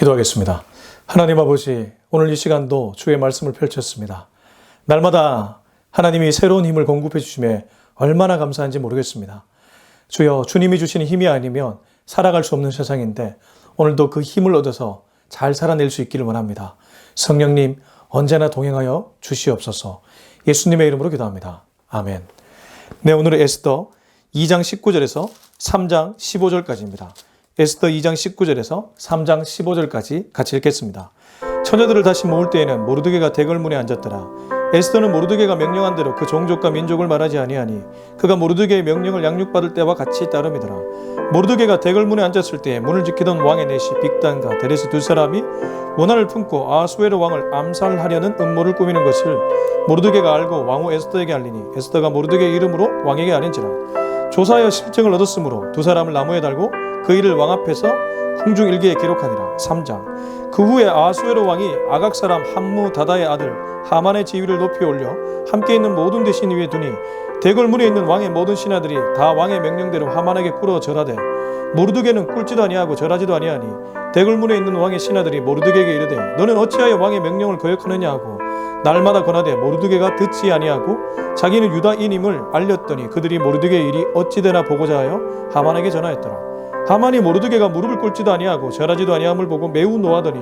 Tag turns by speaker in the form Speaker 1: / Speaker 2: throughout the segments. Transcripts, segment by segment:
Speaker 1: 기도하겠습니다. 하나님 아버지, 오늘 이 시간도 주의 말씀을 펼쳤습니다. 날마다 하나님이 새로운 힘을 공급해 주심에 얼마나 감사한지 모르겠습니다. 주여, 주님이 주시는 힘이 아니면 살아갈 수 없는 세상인데 오늘도 그 힘을 얻어서 잘 살아낼 수 있기를 원합니다. 성령님, 언제나 동행하여 주시옵소서. 예수님의 이름으로 기도합니다. 아멘. 네, 오늘은 에스더 2장 19절에서 3장 15절까지입니다. 에스더 2장 19절에서 3장 15절까지 같이 읽겠습니다. 처녀들을 다시 모을 때에는 모르드게가 대궐문에 앉았더라. 에스더는 모르드게가 명령한 대로 그 종족과 민족을 말하지 아니하니 그가 모르드게의 명령을 양육받을 때와 같이 따름이더라. 모르드게가 대궐문에 앉았을 때 문을 지키던 왕의 내시 빅단과 데레스 두 사람이 원한을 품고 아하수에로 왕을 암살하려는 음모를 꾸미는 것을 모르드게가 알고 왕후 에스더에게 알리니 에스더가 모르드게의 이름으로 왕에게 알린지라. 조사하여 실증을 얻었으므로 두 사람을 나무에 달고 그 일을 왕 앞에서 궁중일기에 기록하니라. 3장. 그 후에 아하수에로 왕이 아각 사람 함무다다의 아들 하만의 지위를 높이 올려 함께 있는 모든 대신 위에 두니 대궐문에 있는 왕의 모든 신하들이 다 왕의 명령대로 하만에게 꿇어 절하되 모르드게는 꿇지도 아니하고 절하지도 아니하니 대궐문에 있는 왕의 신하들이 모르드게에게 이르되 너는 어찌하여 왕의 명령을 거역하느냐 하고 날마다 권하되 모르드게가 듣지 아니하고 자기는 유다인임을 알렸더니 그들이 모르드게의 일이 어찌되나 보고자 하여 하만에게 전하였더라. 하만이 모르드게가 무릎을 꿇지도 아니하고 절하지도 아니함을 보고 매우 노하더니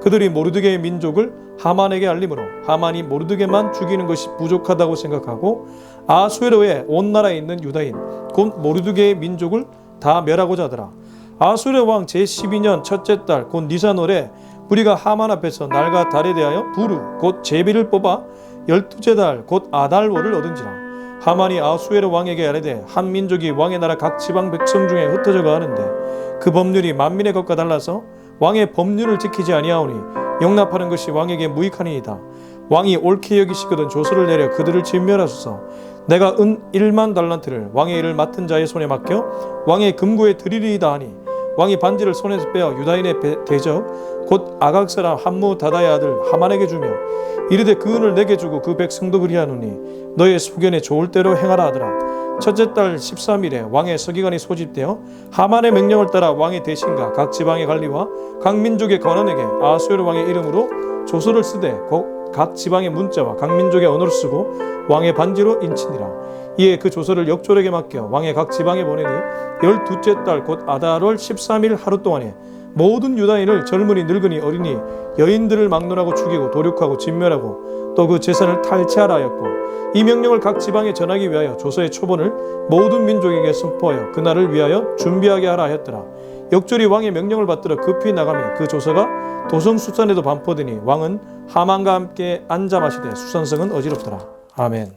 Speaker 1: 그들이 모르드게의 민족을 하만에게 알림으로 하만이 모르드게만 죽이는 것이 부족하다고 생각하고 아하수에로의 온 나라에 있는 유다인 곧 모르드게의 민족을 다 멸하고자 하더라. 아하수에로 왕 제12년 첫째 달 곧 니산월에 우리가 하만 앞에서 날과 달에 대하여 부르 곧 제비를 뽑아 12째 달 곧 아달월을 얻은지라. 하만이 아하수에로 왕에게 아뢰되 한 민족이 왕의 나라 각 지방 백성 중에 흩어져 가는데 그 법률이 만민의 것과 달라서 왕의 법률을 지키지 아니하오니 용납하는 것이 왕에게 무익하니이다. 왕이 옳게 여기시거든 조서를 내려 그들을 진멸하소서. 내가 은 1만 달란트를 왕의 일을 맡은 자의 손에 맡겨 왕의 금고에 드리리이다 하니 왕이 반지를 손에서 빼어 유다인의 대적 곧 아각 사람 함무다다의 아들 하만에게 주며 이르되 그 은을 내게 주고 그 백성도 그리하노니 너의 소견에 좋을 대로 행하라 하더라. 첫째 달 13일에 왕의 서기관이 소집되어 하만의 명령을 따라 왕의 대신과 각 지방의 관리와 각 민족의 관원에게 아하수에로 왕의 이름으로 조서를 쓰되 각 지방의 문자와 각 민족의 언어를 쓰고 왕의 반지로 인치니라. 이에 그 조서를 역졸에게 맡겨 왕의 각 지방에 보내니 12째 달 곧 아달월 13일 하루 동안에 모든 유다인을 젊은이 늙은이 어린이 여인들을 막론하고 죽이고 도륙하고 진멸하고 또 그 재산을 탈취하라 하였고 이 명령을 각 지방에 전하기 위하여 조서의 초본을 모든 민족에게 선포하여 그날을 위하여 준비하게 하라 하였더라. 역졸이 왕의 명령을 받들어 급히 나가며 그 조서가 도성 수산에도 반포되니 왕은 하만과 함께 앉아 마시되 수산성은 어지럽더라. 아멘.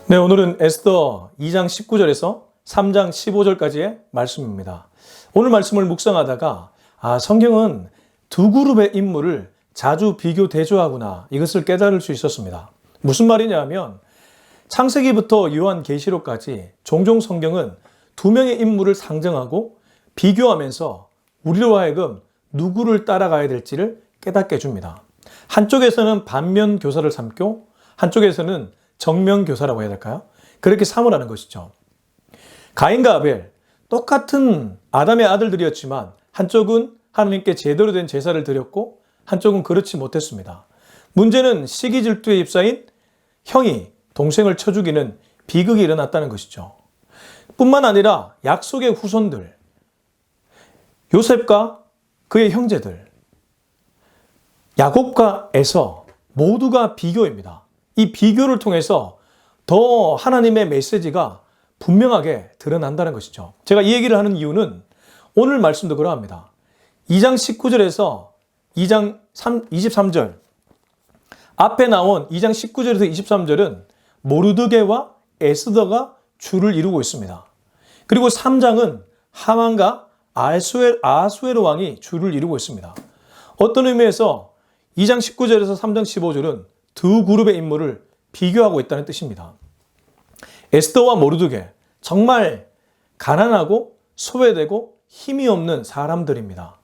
Speaker 1: 네, 오늘은 에스더 2장 19절에서 3장 15절까지의 말씀입니다. 오늘 말씀을 묵상하다가 성경은 두 그룹의 인물을 자주 비교 대조하구나 이것을 깨달을 수 있었습니다. 무슨 말이냐 하면 창세기부터 요한계시록까지 종종 성경은 두 명의 인물을 상정하고 비교하면서 우리로 하여금 누구를 따라가야 될지를 깨닫게 해줍니다. 한쪽에서는 반면 교사를 삼고 한쪽에서는 정면 교사라고 해야 될까요? 그렇게 삼으라는 것이죠. 가인과 아벨, 똑같은 아담의 아들들이었지만 한쪽은 하나님께 제대로 된 제사를 드렸고 한쪽은 그렇지 못했습니다. 문제는 시기 질투에 휩싸인 형이 동생을 쳐 죽이는 비극이 일어났다는 것이죠. 뿐만 아니라 약속의 후손들, 요셉과 그의 형제들, 야곱과 에서 모두가 비교입니다. 이 비교를 통해서 더 하나님의 메시지가 분명하게 드러난다는 것이죠. 제가 이 얘기를 하는 이유는 오늘 말씀도 그러합니다. 2장 19절에서 2장 23절 앞에 나온 2장 19절에서 23절은 모르드게와 에스더가 주를 이루고 있습니다. 그리고 3장은 하만과 아하수에로 왕이 주를 이루고 있습니다. 어떤 의미에서 2장 19절에서 3장 15절은 두 그룹의 인물을 비교하고 있다는 뜻입니다. 에스더와 모르드게, 정말 가난하고 소외되고 힘이 없는 사람들입니다.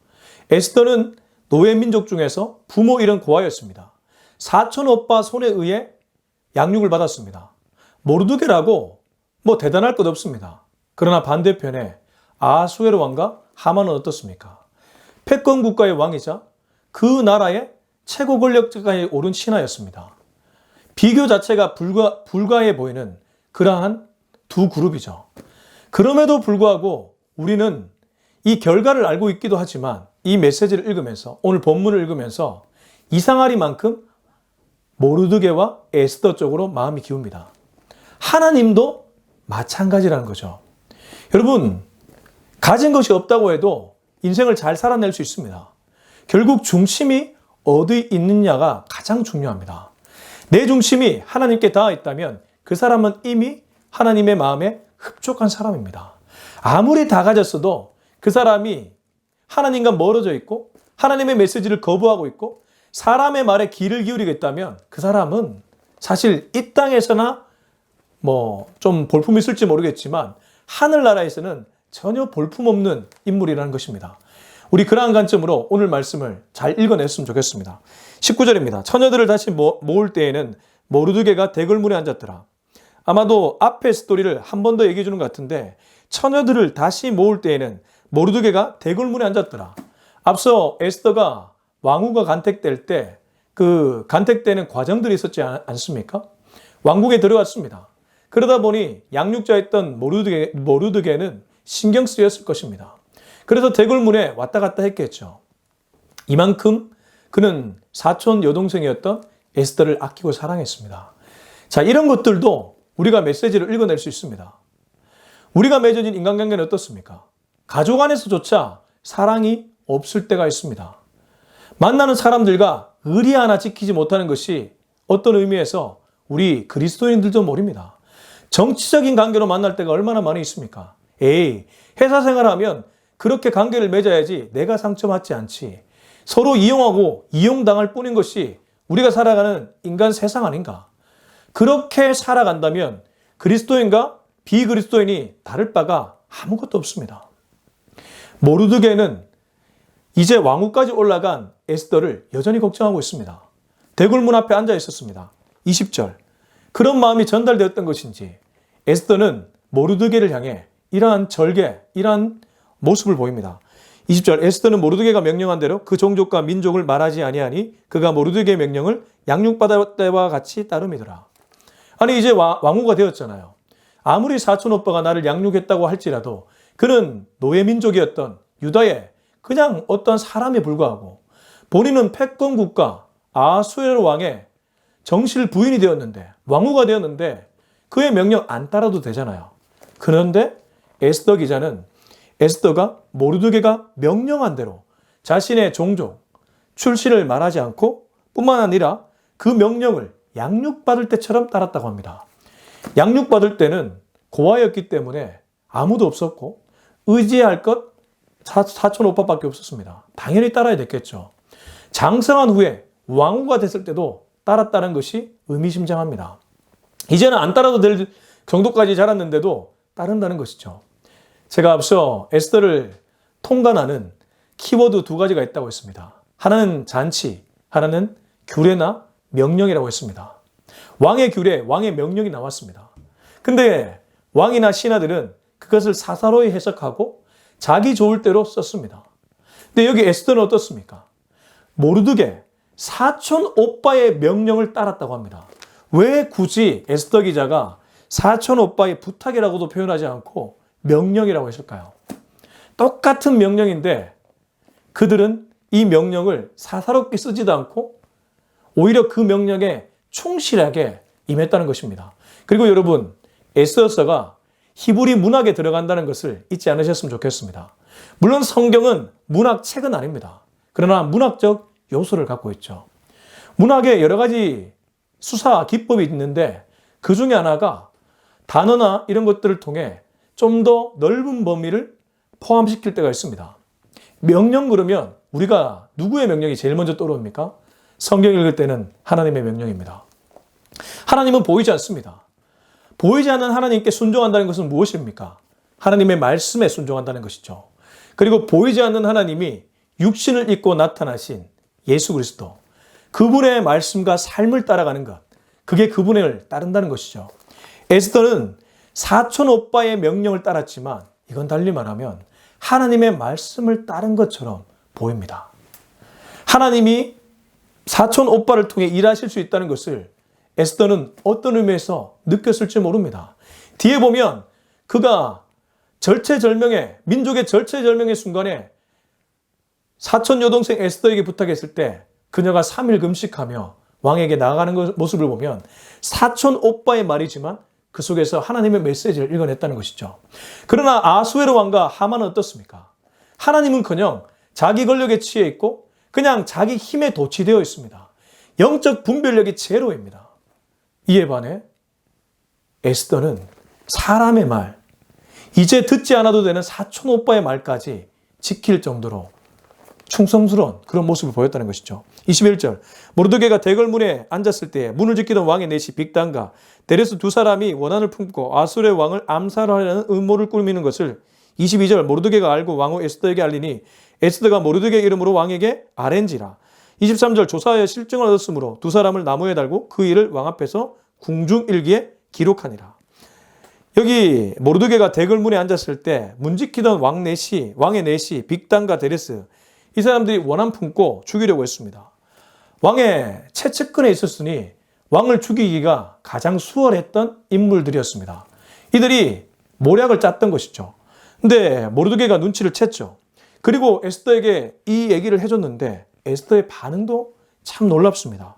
Speaker 1: 에스더는 노예민족 중에서 부모 잃은 고아였습니다. 사촌 오빠 손에 의해 양육을 받았습니다. 모르드게라고 대단할 것 없습니다. 그러나 반대편에 아수에로 왕과 하만은 어떻습니까? 패권 국가의 왕이자 그 나라의 최고 권력자에 오른 신하였습니다. 비교 자체가 불가해 보이는 그러한 두 그룹이죠. 그럼에도 불구하고 우리는 이 결과를 알고 있기도 하지만 이 메시지를 읽으면서, 오늘 본문을 읽으면서 이상하리만큼 모르드게와 에스더 쪽으로 마음이 기웁니다. 하나님도 마찬가지라는 거죠. 여러분, 가진 것이 없다고 해도 인생을 잘 살아낼 수 있습니다. 결국 중심이 어디 있느냐가 가장 중요합니다. 내 중심이 하나님께 닿아 있다면 그 사람은 이미 하나님의 마음에 흡족한 사람입니다. 아무리 다 가졌어도 그 사람이 하나님과 멀어져 있고 하나님의 메시지를 거부하고 있고 사람의 말에 귀를 기울이겠다면 그 사람은 사실 이 땅에서나 좀 볼품이 있을지 모르겠지만 하늘나라에서는 전혀 볼품없는 인물이라는 것입니다. 우리 그러한 관점으로 오늘 말씀을 잘 읽어냈으면 좋겠습니다. 19절입니다. 처녀들을 다시 모을 때에는 모르드게가 대궐문에 앉았더라. 아마도 앞의 스토리를 한 번 더 얘기해 주는 것 같은데 처녀들을 다시 모을 때에는 모르드게가 대궐문에 앉았더라. 앞서 에스더가 왕후가 간택될 때 그 간택되는 과정들이 있었지 않습니까? 왕국에 들어왔습니다. 그러다 보니 양육자였던 모르드게는 신경 쓰였을 것입니다. 그래서 대궐문에 왔다 갔다 했겠죠. 이만큼 그는 사촌 여동생이었던 에스더를 아끼고 사랑했습니다. 자, 이런 것들도 우리가 메시지를 읽어낼 수 있습니다. 우리가 맺어진 인간관계는 어떻습니까? 가족 안에서조차 사랑이 없을 때가 있습니다. 만나는 사람들과 의리 하나 지키지 못하는 것이 어떤 의미에서 우리 그리스도인들도 모릅니다. 정치적인 관계로 만날 때가 얼마나 많이 있습니까? 회사 생활하면 그렇게 관계를 맺어야지 내가 상처받지 않지. 서로 이용하고 이용당할 뿐인 것이 우리가 살아가는 인간 세상 아닌가? 그렇게 살아간다면 그리스도인과 비그리스도인이 다를 바가 아무것도 없습니다. 모르드게는 이제 왕후까지 올라간 에스더를 여전히 걱정하고 있습니다. 대궐문 앞에 앉아 있었습니다. 20절. 그런 마음이 전달되었던 것인지 에스더는 모르드게를 향해 이러한 절개, 이러한 모습을 보입니다. 20절. 에스더는 모르드게가 명령한 대로 그 종족과 민족을 말하지 아니하니 그가 모르드게의 명령을 양육받을 때와 같이 따름이더라. 아니 이제 왕후가 되었잖아요. 아무리 사촌 오빠가 나를 양육했다고 할지라도 그는 노예 민족이었던 유다의 그냥 어떤 사람에 불과하고 본인은 패권 국가 아수에로 왕의 정실 부인이 되었는데 왕후가 되었는데 그의 명령 안 따라도 되잖아요. 그런데 에스더 기자는 에스더가 모르드게가 명령한 대로 자신의 종족, 출신을 말하지 않고 뿐만 아니라 그 명령을 양육받을 때처럼 따랐다고 합니다. 양육받을 때는 고아였기 때문에 아무도 없었고 의지할 것 사촌 오빠밖에 없었습니다. 당연히 따라야 됐겠죠. 장성한 후에 왕후가 됐을 때도 따랐다는 것이 의미심장합니다. 이제는 안 따라도 될 정도까지 자랐는데도 따른다는 것이죠. 제가 앞서 에스더를 통관하는 키워드 두 가지가 있다고 했습니다. 하나는 잔치, 하나는 규례나 명령이라고 했습니다. 왕의 규례, 왕의 명령이 나왔습니다. 근데 왕이나 신하들은 그것을 사사로이 해석하고 자기 좋을 대로 썼습니다. 근데 여기 에스더는 어떻습니까? 모르드게 사촌 오빠의 명령을 따랐다고 합니다. 왜 굳이 에스더 기자가 사촌 오빠의 부탁이라고도 표현하지 않고 명령이라고 했을까요? 똑같은 명령인데 그들은 이 명령을 사사롭게 쓰지도 않고 오히려 그 명령에 충실하게 임했다는 것입니다. 그리고 여러분, 에스더서가 히브리 문학에 들어간다는 것을 잊지 않으셨으면 좋겠습니다. 물론 성경은 문학책은 아닙니다. 그러나 문학적 요소를 갖고 있죠. 문학에 여러 가지 수사 기법이 있는데 그 중에 하나가 단어나 이런 것들을 통해 좀 더 넓은 범위를 포함시킬 때가 있습니다. 명령 그러면 우리가 누구의 명령이 제일 먼저 떠오릅니까? 성경 읽을 때는 하나님의 명령입니다. 하나님은 보이지 않습니다. 보이지 않는 하나님께 순종한다는 것은 무엇입니까? 하나님의 말씀에 순종한다는 것이죠. 그리고 보이지 않는 하나님이 육신을 입고 나타나신 예수 그리스도, 그분의 말씀과 삶을 따라가는 것, 그게 그분을 따른다는 것이죠. 에스더는 사촌 오빠의 명령을 따랐지만 이건 달리 말하면 하나님의 말씀을 따른 것처럼 보입니다. 하나님이 사촌 오빠를 통해 일하실 수 있다는 것을 에스더는 어떤 의미에서 느꼈을지 모릅니다. 뒤에 보면 그가 절체절명의, 민족의 절체절명의 순간에 사촌 여동생 에스더에게 부탁했을 때 그녀가 3일 금식하며 왕에게 나아가는 모습을 보면 사촌 오빠의 말이지만 그 속에서 하나님의 메시지를 읽어냈다는 것이죠. 그러나 아수에로 왕과 하만은 어떻습니까? 하나님은커녕 자기 권력에 취해 있고 그냥 자기 힘에 도취되어 있습니다. 영적 분별력이 제로입니다. 이에 반해 에스더는 사람의 말, 이제 듣지 않아도 되는 사촌 오빠의 말까지 지킬 정도로 충성스러운 그런 모습을 보였다는 것이죠. 21절, 모르드게가 대궐문에 앉았을 때 문을 지키던 왕의 내시 빅단과 데레스 두 사람이 원한을 품고 아수르의 왕을 암살하려는 음모를 꾸미는 것을 22절, 모르드게가 알고 왕후 에스더에게 알리니 에스더가 모르드게 이름으로 왕에게 아렌지라. 23절, 조사하여 실증을 얻었으므로 두 사람을 나무에 달고 그 일을 왕 앞에서 궁중일기에 기록하니라. 여기 모르드게가 대궐문에 앉았을 때 문 지키던 왕의 내시 빅단과 데레스, 이 사람들이 원한 품고 죽이려고 했습니다. 왕의 최측근에 있었으니 왕을 죽이기가 가장 수월했던 인물들이었습니다. 이들이 모략을 짰던 것이죠. 근데 모르드게가 눈치를 챘죠. 그리고 에스더에게 이 얘기를 해줬는데 에스더의 반응도 참 놀랍습니다.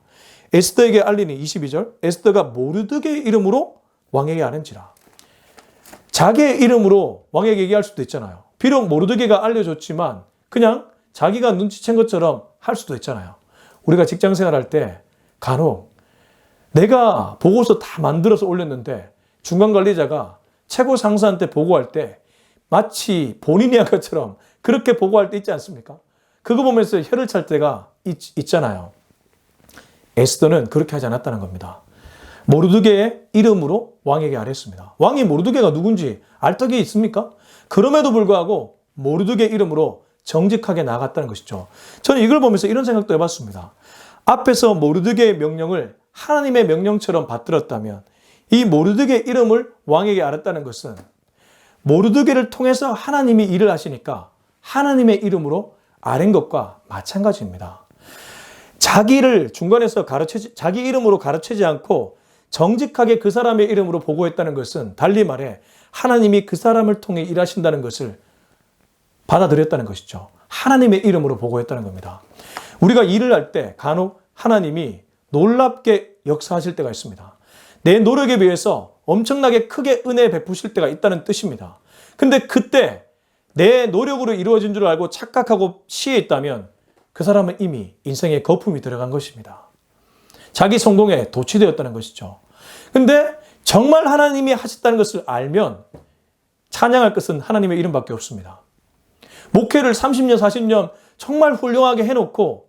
Speaker 1: 에스더에게 알리니 22절, 에스더가 모르드게의 이름으로 왕에게 아는지라. 자기의 이름으로 왕에게 얘기할 수도 있잖아요. 비록 모르드게가 알려줬지만 그냥 자기가 눈치챈 것처럼 할 수도 있잖아요. 우리가 직장 생활할 때 간혹 내가 보고서 다 만들어서 올렸는데 중간 관리자가 최고 상사한테 보고할 때 마치 본인이 한 것처럼 그렇게 보고할 때 있지 않습니까? 그거 보면서 혀를 찰 때가 있잖아요. 에스더는 그렇게 하지 않았다는 겁니다. 모르드게의 이름으로 왕에게 아뢰었습니다. 왕이 모르드게가 누군지 알 떡이 있습니까? 그럼에도 불구하고 모르드게 이름으로 정직하게 나갔다는 것이죠. 저는 이걸 보면서 이런 생각도 해봤습니다. 앞에서 모르드게의 명령을 하나님의 명령처럼 받들었다면 이 모르드게 이름을 왕에게 알았다는 것은 모르드게를 통해서 하나님이 일을 하시니까 하나님의 이름으로 아는 것과 마찬가지입니다. 자기를 중간에서 자기 이름으로 가르치지 않고 정직하게 그 사람의 이름으로 보고했다는 것은 달리 말해 하나님이 그 사람을 통해 일하신다는 것을 받아들였다는 것이죠. 하나님의 이름으로 보고했다는 겁니다. 우리가 일을 할 때 간혹 하나님이 놀랍게 역사하실 때가 있습니다. 내 노력에 비해서 엄청나게 크게 은혜 베푸실 때가 있다는 뜻입니다. 근데 그때 내 노력으로 이루어진 줄 알고 착각하고 취해 있다면 그 사람은 이미 인생에 거품이 들어간 것입니다. 자기 성공에 도취되었다는 것이죠. 근데 정말 하나님이 하셨다는 것을 알면 찬양할 것은 하나님의 이름밖에 없습니다. 목회를 30년, 40년 정말 훌륭하게 해놓고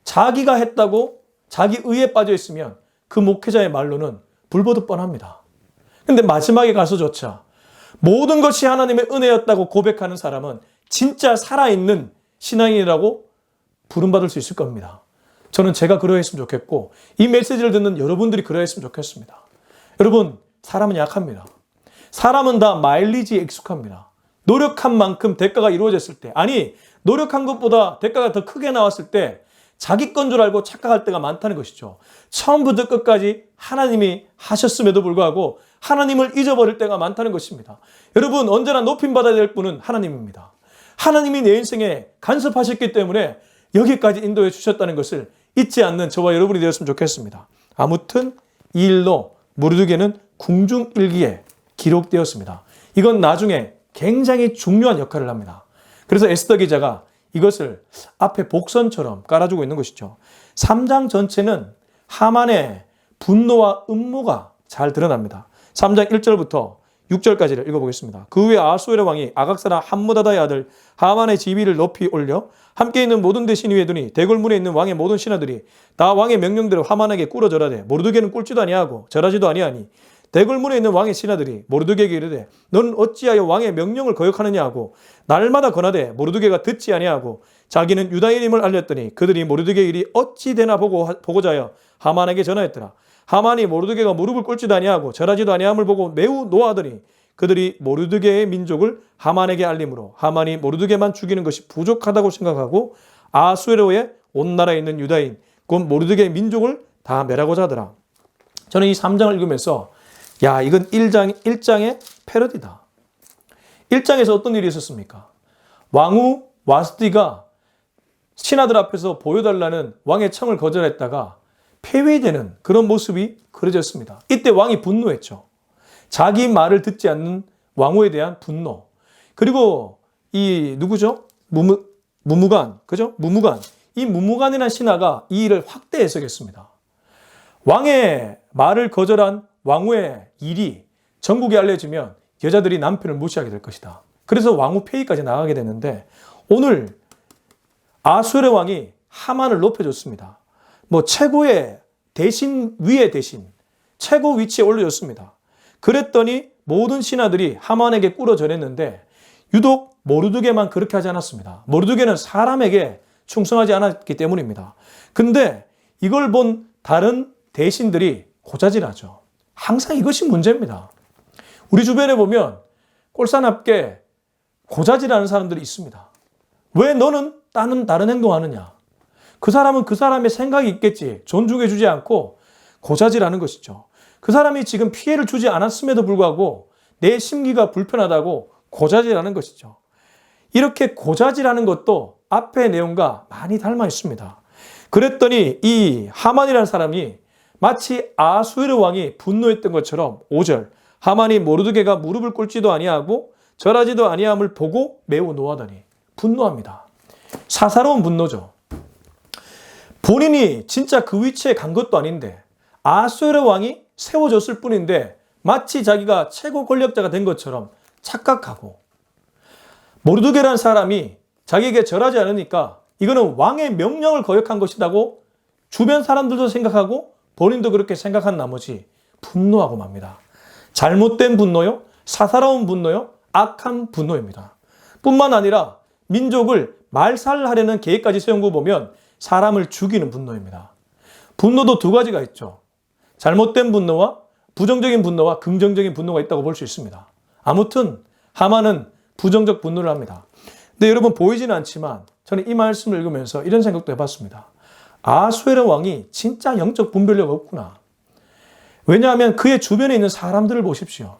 Speaker 1: 자기가 했다고 자기 의에 빠져 있으면 그 목회자의 말로는 불보듯 뻔합니다. 근데 마지막에 가서조차 모든 것이 하나님의 은혜였다고 고백하는 사람은 진짜 살아있는 신앙인이라고 부름받을 수 있을 겁니다. 저는 제가 그러했으면 좋겠고 이 메시지를 듣는 여러분들이 그러했으면 좋겠습니다. 여러분, 사람은 약합니다. 사람은 다 마일리지에 익숙합니다. 노력한 만큼 대가가 이루어졌을 때, 아니 노력한 것보다 대가가 더 크게 나왔을 때 자기 건 줄 알고 착각할 때가 많다는 것이죠. 처음부터 끝까지 하나님이 하셨음에도 불구하고 하나님을 잊어버릴 때가 많다는 것입니다. 여러분, 언제나 높임받아야 될 분은 하나님입니다. 하나님이 내 인생에 간섭하셨기 때문에 여기까지 인도해 주셨다는 것을 잊지 않는 저와 여러분이 되었으면 좋겠습니다. 아무튼 이 일로 모르드게는 궁중일기에 기록되었습니다. 이건 나중에 굉장히 중요한 역할을 합니다. 그래서 에스더 기자가 이것을 앞에 복선처럼 깔아주고 있는 것이죠. 3장 전체는 하만의 분노와 음모가 잘 드러납니다. 3장 1절부터 6절까지를 읽어보겠습니다. 그 후에 아수에르 왕이 아각 사람 함므다다의 아들 하만의 지위를 높이 올려 함께 있는 모든 대신 위에 두니 대궐문에 있는 왕의 모든 신하들이 다 왕의 명령대로 하만에게 꿇어 절하되 모르드게는 꿇지도 아니하고 절하지도 아니하니 대궐문에 있는 왕의 신하들이 모르드게에게 이르되 너는 어찌하여 왕의 명령을 거역하느냐 하고 날마다 권하되 모르드게가 듣지 아니하고 자기는 유다인임을 알렸더니 그들이 모르드게의 일이 어찌 되나 보고자 하여 하만에게 전하였더라. 하만이 모르드게가 무릎을 꿇지도 아니하고 절하지도 아니함을 보고 매우 노하더니 그들이 모르드게의 민족을 하만에게 알림으로 하만이 모르드게만 죽이는 것이 부족하다고 생각하고 아수에로의 온 나라에 있는 유다인 곧 모르드게의 민족을 다 멸하고자 하더라. 저는 이 3장을 읽으면서 야, 이건 1장의 패러디다. 1장에서 어떤 일이 있었습니까? 왕후 와스디가 신하들 앞에서 보여달라는 왕의 청을 거절했다가 폐위되는 그런 모습이 그려졌습니다. 이때 왕이 분노했죠. 자기 말을 듣지 않는 왕후에 대한 분노. 그리고 이 누구죠? 무무간, 그죠? 무무간. 이 무무간이라는 신하가 이 일을 확대 해석했습니다. 왕의 말을 거절한 왕후의 일이 전국에 알려지면 여자들이 남편을 무시하게 될 것이다. 그래서 왕후 폐위까지 나가게 되는데 오늘 아수르 왕이 하만을 높여줬습니다. 최고의 대신 위의 대신 최고 위치에 올려줬습니다. 그랬더니 모든 신하들이 하만에게 꿇어 절했는데 유독 모르드게만 그렇게 하지 않았습니다. 모르드게는 사람에게 충성하지 않았기 때문입니다. 근데 이걸 본 다른 대신들이 고자질하죠. 항상 이것이 문제입니다. 우리 주변에 보면 꼴사납게 고자질하는 사람들이 있습니다. 왜 너는 다른 행동하느냐? 그 사람은 그 사람의 생각이 있겠지. 존중해 주지 않고 고자질하는 것이죠. 그 사람이 지금 피해를 주지 않았음에도 불구하고 내 심기가 불편하다고 고자질하는 것이죠. 이렇게 고자질하는 것도 앞의 내용과 많이 닮아 있습니다. 그랬더니 이 하만이라는 사람이 마치 아수에르 왕이 분노했던 것처럼 5절 하만이 모르드게가 무릎을 꿇지도 아니하고 절하지도 아니함을 보고 매우 노하더니 분노합니다. 사사로운 분노죠. 본인이 진짜 그 위치에 간 것도 아닌데 아수에르 왕이 세워졌을 뿐인데 마치 자기가 최고 권력자가 된 것처럼 착각하고 모르드게라는 사람이 자기에게 절하지 않으니까 이거는 왕의 명령을 거역한 것이라고 주변 사람들도 생각하고 본인도 그렇게 생각한 나머지 분노하고 맙니다. 잘못된 분노요, 사사로운 분노요, 악한 분노입니다. 뿐만 아니라 민족을 말살하려는 계획까지 세운 거 보면 사람을 죽이는 분노입니다. 분노도 두 가지가 있죠. 잘못된 분노와 부정적인 분노와 긍정적인 분노가 있다고 볼 수 있습니다. 아무튼 하만은 부정적 분노를 합니다. 근데 여러분 보이지는 않지만 저는 이 말씀을 읽으면서 이런 생각도 해봤습니다. 아수에르 왕이 진짜 영적 분별력 없구나. 왜냐하면 그의 주변에 있는 사람들을 보십시오.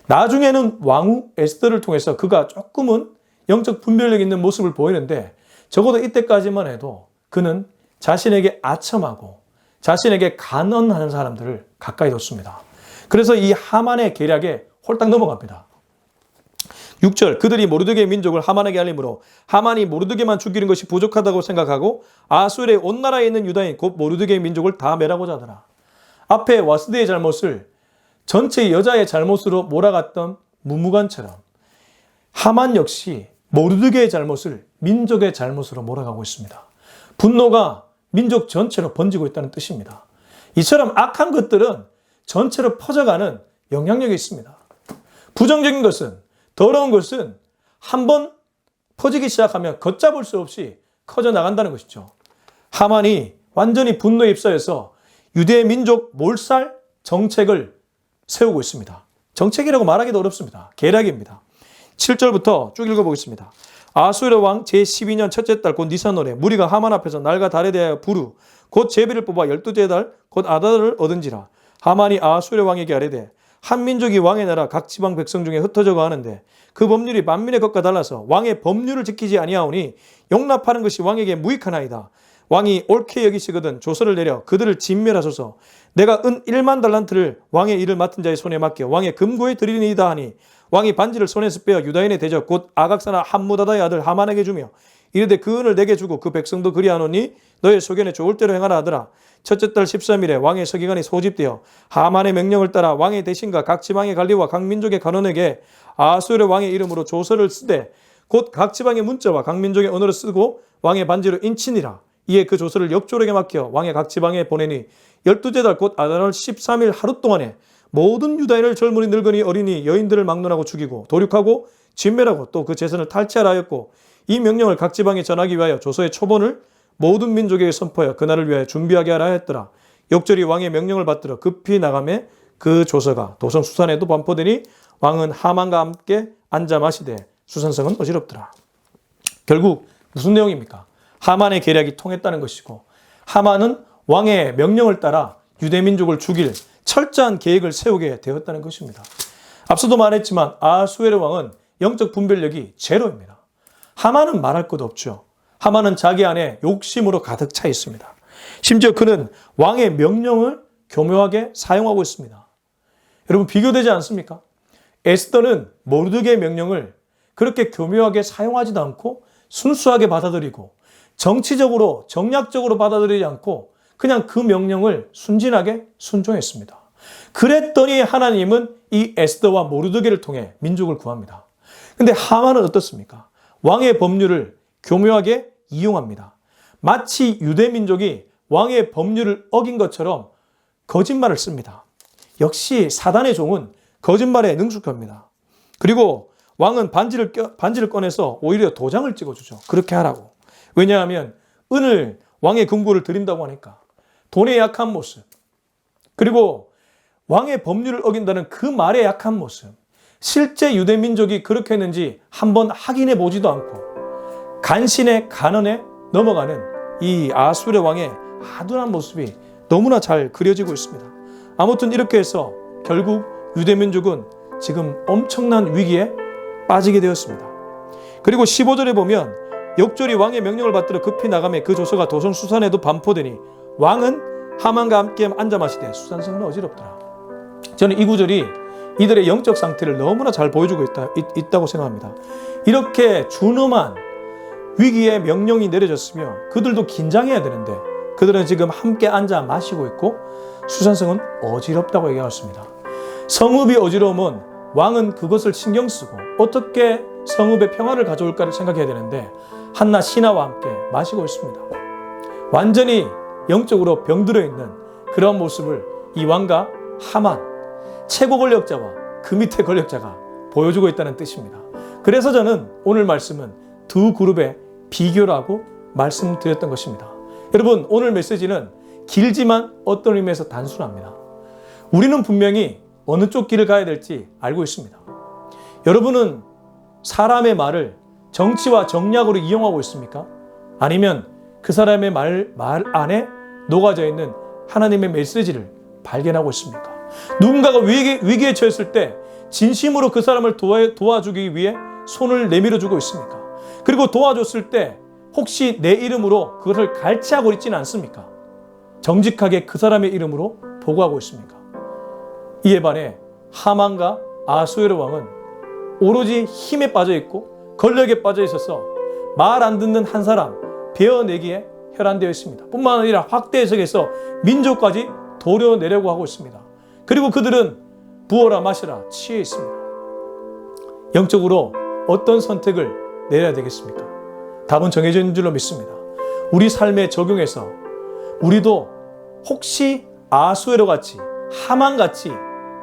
Speaker 1: 나중에는 왕후 에스더를 통해서 그가 조금은 영적 분별력 있는 모습을 보이는데 적어도 이때까지만 해도 그는 자신에게 아첨하고 자신에게 간언하는 사람들을 가까이 뒀습니다. 그래서 이 하만의 계략에 홀딱 넘어갑니다. 6절 그들이 모르드게의 민족을 하만에게 알림으로 하만이 모르드게만 죽이는 것이 부족하다고 생각하고 아수르의 온 나라에 있는 유다인 곧 모르드게의 민족을 다 멸하고자 하더라. 앞에 와스드의 잘못을 전체 여자의 잘못으로 몰아갔던 무무간처럼 하만 역시 모르드게의 잘못을 민족의 잘못으로 몰아가고 있습니다. 분노가 민족 전체로 번지고 있다는 뜻입니다. 이처럼 악한 것들은 전체로 퍼져가는 영향력이 있습니다. 부정적인 것은, 더러운 것은 한번 퍼지기 시작하면 걷잡을 수 없이 커져 나간다는 것이죠. 하만이 완전히 분노에 휩싸여서 유대 민족 몰살 정책을 세우고 있습니다. 정책이라고 말하기도 어렵습니다. 계략입니다. 7절부터 쭉 읽어보겠습니다. 아수르 왕 제12년 첫째 달 곧 니산월에 무리가 하만 앞에서 날과 달에 대하여 부르 곧 제비를 뽑아 12째 달 곧 아달을 얻은지라. 하만이 아수르 왕에게 아뢰되 한 민족이 왕의 나라 각 지방 백성 중에 흩어져 가는데 그 법률이 만민의 것과 달라서 왕의 법률을 지키지 아니하오니 용납하는 것이 왕에게 무익하나이다. 왕이 옳게 여기시거든 조서를 내려 그들을 진멸하소서. 내가 은 1만 달란트를 왕의 일을 맡은 자의 손에 맡겨 왕의 금고에 드리니이다 하니 왕이 반지를 손에서 빼어 유다인의 대적 곧 아각사나 함무다다의 아들 하만에게 주며 이르되 그 은을 내게 주고 그 백성도 그리하노니 너의 소견에 좋을 대로 행하라 하더라. 첫째 달 13일에 왕의 서기관이 소집되어 하만의 명령을 따라 왕의 대신과 각 지방의 관리와 각 민족의 간원에게 아수르 왕의 이름으로 조서를 쓰되 곧 각 지방의 문자와 각 민족의 언어를 쓰고 왕의 반지로 인치니라. 이에 그 조서를 역조력에 맡겨 왕의 각 지방에 보내니 12째 달 곧 아달 13일 하루 동안에 모든 유다인을 젊은이 늙은이 어린이 여인들을 막론하고 죽이고 도륙하고 진멸하고 또 그 재산을 탈취하라 하였고 이 명령을 각 지방에 전하기 위하여 조서의 초본을 모든 민족에게 선포하여 그날을 위하여 준비하게 하라 했더라. 역절이 왕의 명령을 받들어 급히 나가매 그 조서가 도성수산에도 반포되니 왕은 하만과 함께 앉아 마시되 수산성은 어지럽더라. 결국 무슨 내용입니까? 하만의 계략이 통했다는 것이고, 하만은 왕의 명령을 따라 유대민족을 죽일 철저한 계획을 세우게 되었다는 것입니다. 앞서도 말했지만 아하수에로 왕은 영적 분별력이 제로입니다. 하만은 말할 것도 없죠. 하만은 자기 안에 욕심으로 가득 차 있습니다. 심지어 그는 왕의 명령을 교묘하게 사용하고 있습니다. 여러분, 비교되지 않습니까? 에스더는 모르드게의 명령을 그렇게 교묘하게 사용하지도 않고 순수하게 받아들이고 정치적으로 정략적으로 받아들이지 않고 그냥 그 명령을 순진하게 순종했습니다. 그랬더니 하나님은 이 에스더와 모르드게를 통해 민족을 구합니다. 근데 하만은 어떻습니까? 왕의 법률을 교묘하게 이용합니다. 마치 유대 민족이 왕의 법률을 어긴 것처럼 거짓말을 씁니다. 역시 사단의 종은 거짓말에 능숙합니다. 그리고 왕은 반지를 꺼내서 오히려 도장을 찍어주죠. 그렇게 하라고. 왜냐하면 은을 왕의 금고를 드린다고 하니까. 돈에 약한 모습, 그리고 왕의 법률을 어긴다는 그 말의 약한 모습, 실제 유대 민족이 그렇게 했는지 한번 확인해 보지도 않고 간신의 간언에 넘어가는 이 아수르 왕의 아둔한 모습이 너무나 잘 그려지고 있습니다. 아무튼 이렇게 해서 결국 유대 민족은 지금 엄청난 위기에 빠지게 되었습니다. 그리고 15절에 보면 역졸이 왕의 명령을 받들어 급히 나가매 그 조서가 도성수산에도 반포되니 왕은 하만과 함께 앉아 마시되 수산성은 어지럽더라. 저는 이 구절이 이들의 영적 상태를 너무나 잘 보여주고 있다고 생각합니다. 이렇게 준엄한 위기의 명령이 내려졌으며 그들도 긴장해야 되는데 그들은 지금 함께 앉아 마시고 있고 수산성은 어지럽다고 얘기하였습니다. 성읍이 어지러우면 왕은 그것을 신경 쓰고 어떻게 성읍의 평화를 가져올까를 생각해야 되는데 한낱 신하와 함께 마시고 있습니다. 완전히 영적으로 병들어 있는 그런 모습을 이 왕과 하만, 최고 권력자와 그 밑에 권력자가 보여주고 있다는 뜻입니다. 그래서 저는 오늘 말씀은 두 그룹의 비교라고 말씀드렸던 것입니다. 여러분, 오늘 메시지는 길지만 어떤 의미에서 단순합니다. 우리는 분명히 어느 쪽 길을 가야 될지 알고 있습니다. 여러분은 사람의 말을 정치와 정략으로 이용하고 있습니까? 아니면 그 사람의 말 안에 녹아져 있는 하나님의 메시지를 발견하고 있습니까? 누군가가 위기에 처했을 때 진심으로 그 사람을 도와주기 위해 손을 내밀어 주고 있습니까? 그리고 도와줬을 때 혹시 내 이름으로 그것을 갈취하고 있지는 않습니까? 정직하게 그 사람의 이름으로 보고하고 있습니까? 이에 반해 하만과 아하수에로 왕은 오로지 힘에 빠져 있고 권력에 빠져 있어서 말 안 듣는 한 사람 베어내기에 혈안되어 있습니다. 뿐만 아니라 확대 해석해서 민족까지 도려내려고 하고 있습니다. 그리고 그들은 부어라 마시라 취해 있습니다. 영적으로 어떤 선택을 내려야 되겠습니까? 답은 정해져 있는 줄로 믿습니다. 우리 삶에 적용해서 우리도 혹시 아하수에로 같이 하만 같이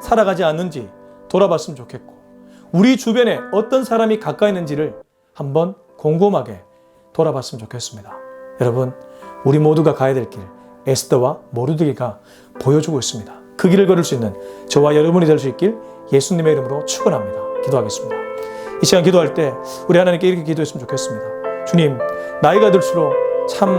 Speaker 1: 살아가지 않는지 돌아봤으면 좋겠고 우리 주변에 어떤 사람이 가까이 있는지를 한번 곰곰하게 돌아봤으면 좋겠습니다. 여러분, 우리 모두가 가야 될 길 에스더와 모르드게가 보여주고 있습니다. 그 길을 걸을 수 있는 저와 여러분이 될 수 있길 예수님의 이름으로 축원합니다. 기도하겠습니다. 이 시간 기도할 때 우리 하나님께 이렇게 기도했으면 좋겠습니다. 주님, 나이가 들수록 참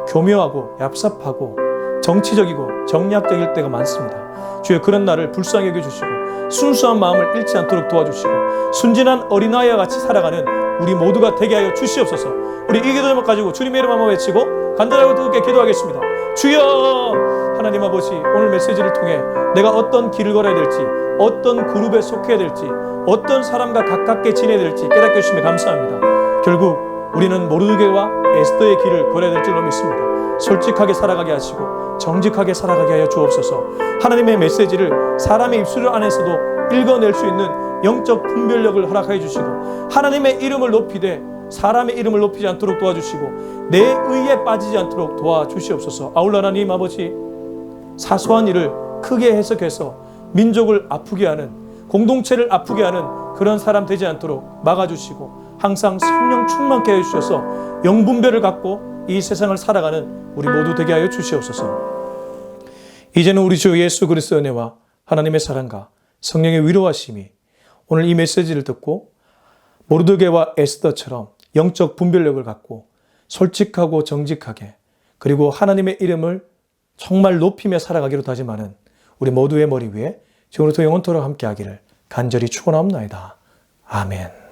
Speaker 1: 교묘하고 얍삽하고 정치적이고 정략적일 때가 많습니다. 주여, 그런 나를 불쌍히 여겨주시고 순수한 마음을 잃지 않도록 도와주시고 순진한 어린아이와 같이 살아가는 우리 모두가 되게 하여 주시옵소서. 우리 이 기도 제목 가지고 주님의 이름 한번 외치고 간절하고 뜨겁게 기도하겠습니다. 주여! 하나님 아버지, 오늘 메시지를 통해 내가 어떤 길을 걸어야 될지, 어떤 그룹에 속해야 될지, 어떤 사람과 가깝게 지내야 될지 깨닫게 해주시면 감사합니다. 결국 우리는 모르드게와 에스더의 길을 걸어야 될 줄로 믿습니다. 솔직하게 살아가게 하시고 정직하게 살아가게 하여 주옵소서. 하나님의 메시지를 사람의 입술 안에서도 읽어낼 수 있는 영적 분별력을 허락하여 주시고 하나님의 이름을 높이되 사람의 이름을 높이지 않도록 도와주시고 내 의에 빠지지 않도록 도와주시옵소서. 아울러 하나님 아버지, 사소한 일을 크게 해석해서 민족을 아프게 하는, 공동체를 아프게 하는 그런 사람 되지 않도록 막아주시고 항상 성령 충만케 해주셔서 영분별을 갖고 이 세상을 살아가는 우리 모두 되게 하여 주시옵소서. 이제는 우리 주 예수 그리스도의 은혜와 하나님의 사랑과 성령의 위로하심이 오늘 이 메시지를 듣고 모르드게와 에스더처럼 영적 분별력을 갖고 솔직하고 정직하게 그리고 하나님의 이름을 정말 높이며 살아가기로 다짐하는 우리 모두의 머리 위에 지금부터 영원토록 함께하기를 간절히 축원하옵나이다. 아멘.